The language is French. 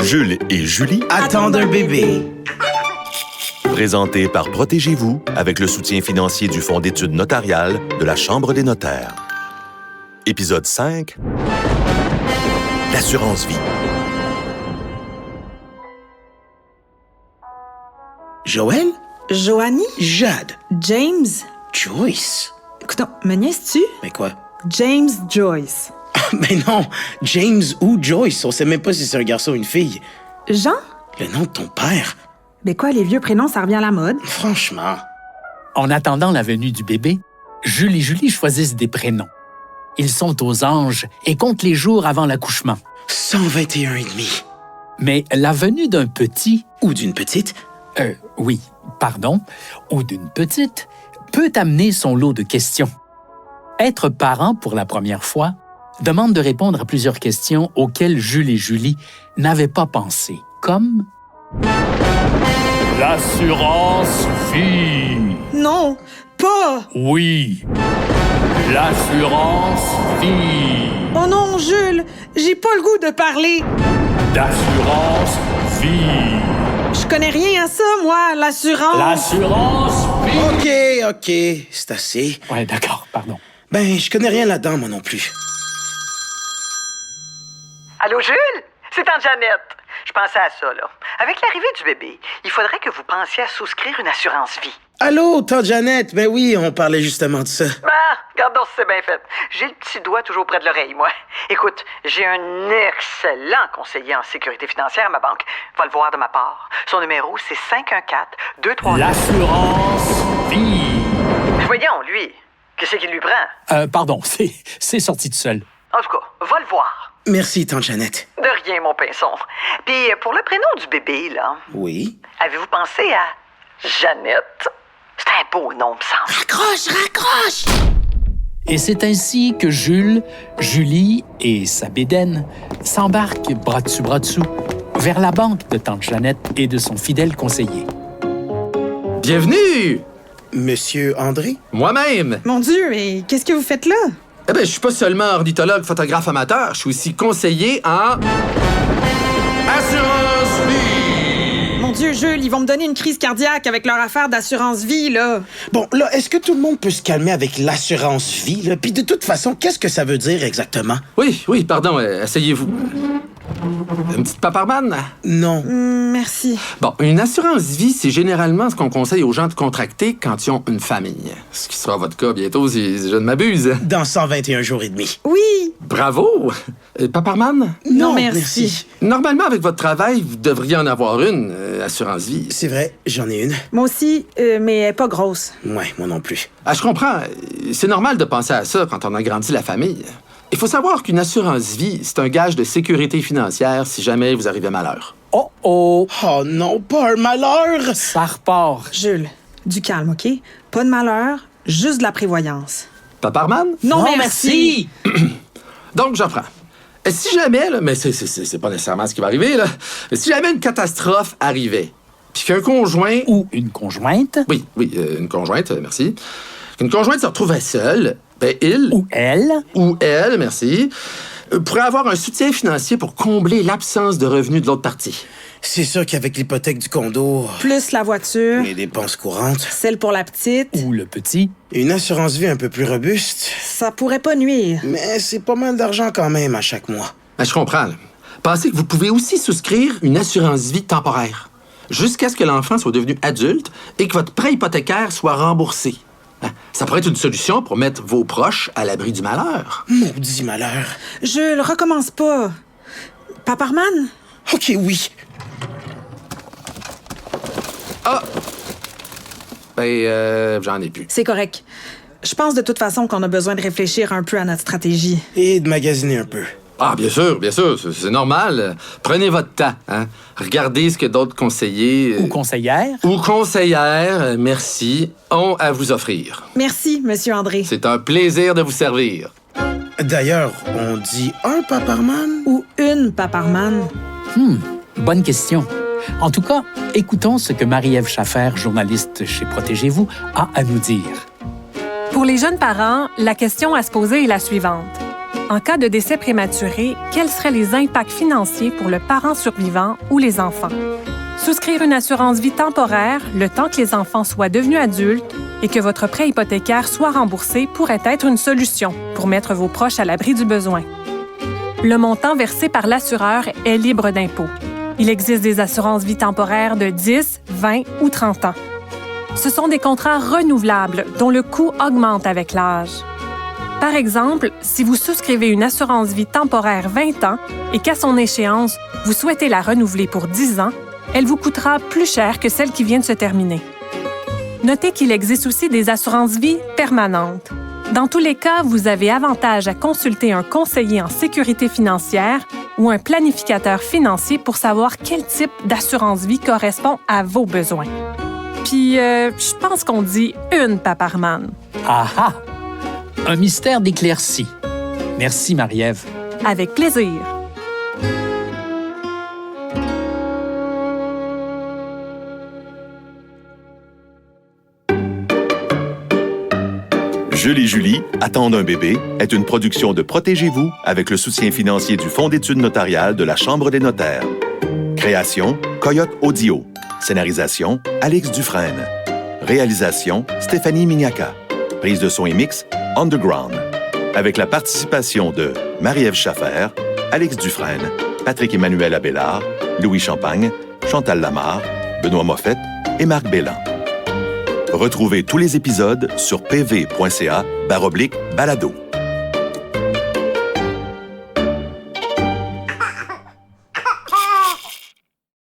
Jules et Julie attendent un bébé. Présenté par Protégez-vous avec le soutien financier du Fonds d'études notariales de la Chambre des notaires. Épisode 5. L'assurance vie. Joël? Joanie? Jade? James? Joyce? Écoute, me niaises-tu? Mais quoi? James Joyce. Mais non, James ou Joyce, on sait même pas si c'est un garçon ou une fille. Jean? Le nom de ton père? Mais quoi, les vieux prénoms, ça revient à la mode? Franchement. En attendant la venue du bébé, Jules et Julie choisissent des prénoms. Ils sont aux anges et comptent les jours avant l'accouchement. 121 et demi. Mais la venue d'un petit, Ou d'une petite? ou d'une petite, peut amener son lot de questions. Être parent pour la première fois demande de répondre à plusieurs questions auxquelles Jules et Julie n'avaient pas pensé, comme l'assurance vie. Non, pas! Oui, l'assurance vie. Oh non, Jules, j'ai pas le goût de parler. L'assurance vie. Je connais rien à ça, moi, l'assurance. L'assurance vie. OK, c'est assez. Ouais, d'accord, pardon. Ben, je connais rien là-dedans, moi non plus. Allô, Jules? C'est Tante Jeannette. Je pensais à ça, là. Avec l'arrivée du bébé, il faudrait que vous pensiez à souscrire une assurance vie. Allô, Tante Jeannette? Ben oui, on parlait justement de ça. Regarde donc si c'est bien fait. J'ai le petit doigt toujours près de l'oreille, moi. Écoute, j'ai un excellent conseiller en sécurité financière à ma banque. Va le voir de ma part. Son numéro, c'est 514-239. L'assurance vie. Voyons, lui. Qu'est-ce qu'il lui prend? Pardon, c'est sorti tout seul. En tout cas, va le voir. Merci, Tante Jeannette. De rien, mon pinson. Puis, pour le prénom du bébé, là, Oui? avez-vous pensé à Jeannette? C'est un beau nom, me semble. Raccroche! Et c'est ainsi que Jules, Julie et sa bédaine s'embarquent bras dessous vers la banque de Tante Jeannette et de son fidèle conseiller. Bienvenue! Monsieur André? Moi-même! Mon Dieu, mais qu'est-ce que vous faites là? Eh bien, je suis pas seulement ornithologue, photographe amateur, je suis aussi conseiller en... assurance vie! Mon Dieu, Jules, ils vont me donner une crise cardiaque avec leur affaire d'assurance vie, là. Bon, là, est-ce que tout le monde peut se calmer avec l'assurance vie, là? Puis de toute façon, qu'est-ce que ça veut dire exactement? Oui, pardon, asseyez-vous. Une petite paparmane? Non. Merci. Bon, une assurance vie, c'est généralement ce qu'on conseille aux gens de contracter quand ils ont une famille. Ce qui sera votre cas bientôt si je ne m'abuse. Dans 121 jours et demi. Oui. Bravo! Paparman? Non, merci. Normalement, avec votre travail, vous devriez en avoir une, assurance vie. C'est vrai, j'en ai une. Moi aussi, mais elle est pas grosse. Ouais, moi non plus. Ah, je comprends. C'est normal de penser à ça quand on agrandit la famille. Il faut savoir qu'une assurance vie, c'est un gage de sécurité financière si jamais vous arrivez malheur. Oh! Oh non, pas un malheur! Ça repart. Jules, du calme, OK? Pas de malheur, juste de la prévoyance. Paparman? Non, merci. Donc, j'en prends. Et si jamais, là, mais c'est pas nécessairement ce qui va arriver, là, mais si jamais une catastrophe arrivait, puis qu'un conjoint... Ou une conjointe. Oui, une conjointe, merci. Qu'une conjointe se retrouvait seule, ben il... Ou elle. Merci, pourrait avoir un soutien financier pour combler l'absence de revenus de l'autre partie. C'est sûr qu'avec l'hypothèque du condo, Plus la voiture, les dépenses courantes, celle pour la petite, Ou le petit. une assurance vie un peu plus robuste, ça pourrait pas nuire. mais c'est pas mal d'argent quand même à chaque mois. Ben, je comprends, là. Pensez que vous pouvez aussi souscrire une assurance vie temporaire, jusqu'à ce que l'enfant soit devenu adulte et que votre prêt hypothécaire soit remboursé. Ça pourrait être une solution pour mettre vos proches à l'abri du malheur. Maudit malheur. Jules, recommence pas. Paparman? OK, oui. Ah! Ben, j'en ai plus. C'est correct. Je pense de toute façon qu'on a besoin de réfléchir un peu à notre stratégie. Et de magasiner un peu. Ah, bien sûr, c'est normal. Prenez votre temps, hein. Regardez ce que d'autres conseillers... Ou conseillère. ou conseillères, merci, ont à vous offrir. Merci, Monsieur André. C'est un plaisir de vous servir. D'ailleurs, on dit un paparman? Ou une Paparman. Bonne question. En tout cas, écoutons ce que Marie-Ève Schaffer, journaliste chez Protégez-vous, a à nous dire. Pour les jeunes parents, la question à se poser est la suivante. En cas de décès prématuré, quels seraient les impacts financiers pour le parent survivant ou les enfants? Souscrire une assurance vie temporaire, le temps que les enfants soient devenus adultes et que votre prêt hypothécaire soit remboursé pourrait être une solution pour mettre vos proches à l'abri du besoin. Le montant versé par l'assureur est libre d'impôt. Il existe des assurances vie temporaires de 10, 20 ou 30 ans. Ce sont des contrats renouvelables dont le coût augmente avec l'âge. Par exemple, si vous souscrivez une assurance vie temporaire 20 ans et qu'à son échéance, vous souhaitez la renouveler pour 10 ans, elle vous coûtera plus cher que celle qui vient de se terminer. Notez qu'il existe aussi des assurances vie permanentes. Dans tous les cas, vous avez avantage à consulter un conseiller en sécurité financière ou un planificateur financier pour savoir quel type d'assurance vie correspond à vos besoins. Puis, je pense qu'on dit une Paparman. Ah ah! Un mystère d'éclaircie. Merci, Marie-Ève. Avec plaisir. Jules et Julie attendent un bébé est une production de Protégez-vous avec le soutien financier du Fonds d'études notariales de la Chambre des notaires. Création, Coyote Audio. Scénarisation, Alex Dufresne. Réalisation, Stéphanie Mignacca. Prise de son et mix, Underground. Avec la participation de Marie-Ève Schaffer, Alex Dufresne, Patrick-Emmanuel Abélard, Louis Champagne, Chantal Lamarre, Benoît Moffett et Marc Bélan. Retrouvez tous les épisodes sur pv.ca/balado.